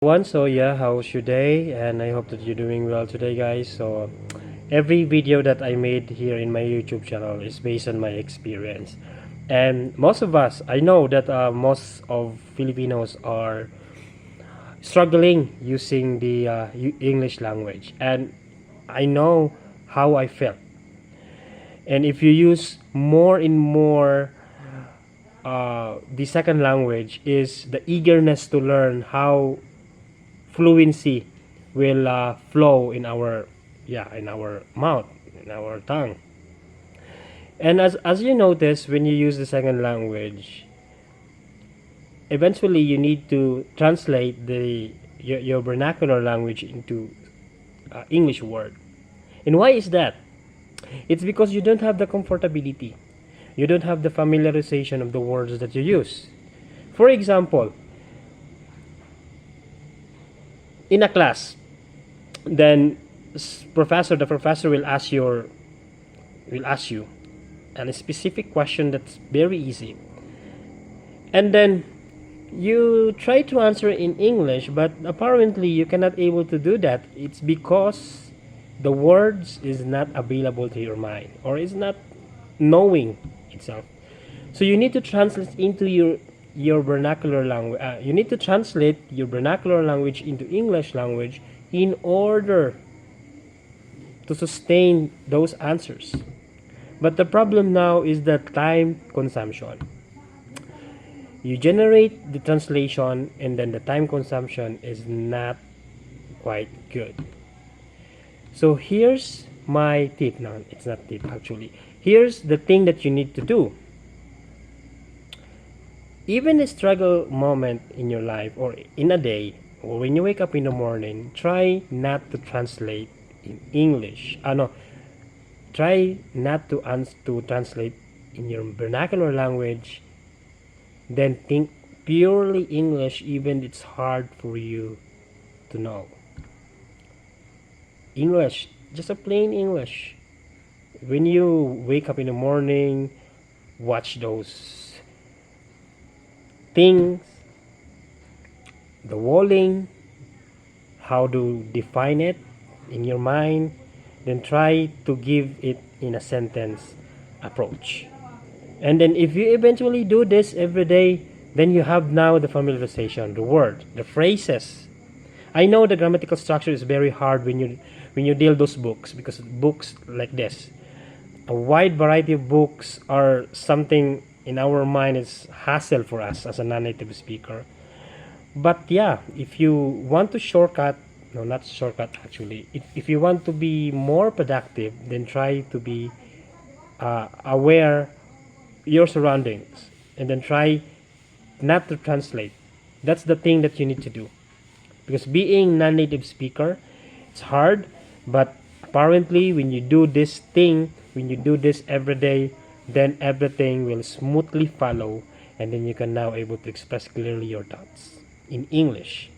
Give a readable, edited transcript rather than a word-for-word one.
So yeah, how's your day? And I hope that you're doing well today, guys. So every video that I made here in my YouTube channel is based on my experience. And most of us, I know that most of Filipinos are struggling using the English language, and I know how I felt. And if you use more and more the second language, is the eagerness to learn how fluency will flow in our mouth, in our tongue. And as you notice, when you use the second language, eventually you need to translate your vernacular language into English word. And why is that? It's because you don't have the comfortability, you don't have the familiarization of the words that you use. For example, in a class, then the professor will ask you a specific question that's very easy, and then you try to answer in English, but apparently you cannot able to do that. It's because the words is not available to your mind, or is not knowing itself. So you need to translate into your vernacular language. You need to translate your vernacular language into English language in order to sustain those answers. But the problem now is the time consumption. You generate the translation, and then the time consumption is not quite good. So here's my tip. No, it's not tip actually. Here's the thing that you need to do. Even a struggle moment in your life, or in a day, or when you wake up in the morning, try not to translate in English. No, try not to translate in your vernacular language. Then think purely English, even it's hard for you to know. English, just a plain English. When you wake up in the morning, watch those things, the walling, how to define it in your mind, then try to give it in a sentence approach. And then if you eventually do this every day, then you have now the familiarization, the word, the phrases. I know the grammatical structure is very hard when you deal those books, because books like this, a wide variety of books, are something in our mind is hassle for us as a non-native speaker. But yeah, if you want to shortcut, no, not shortcut actually, if you want to be more productive, then try to be aware your surroundings, and then try not to translate. That's the thing that you need to do, because being non-native speaker, it's hard. But apparently when you do this thing, when you do this every day, then everything will smoothly follow, and then you can now able to express clearly your thoughts in English.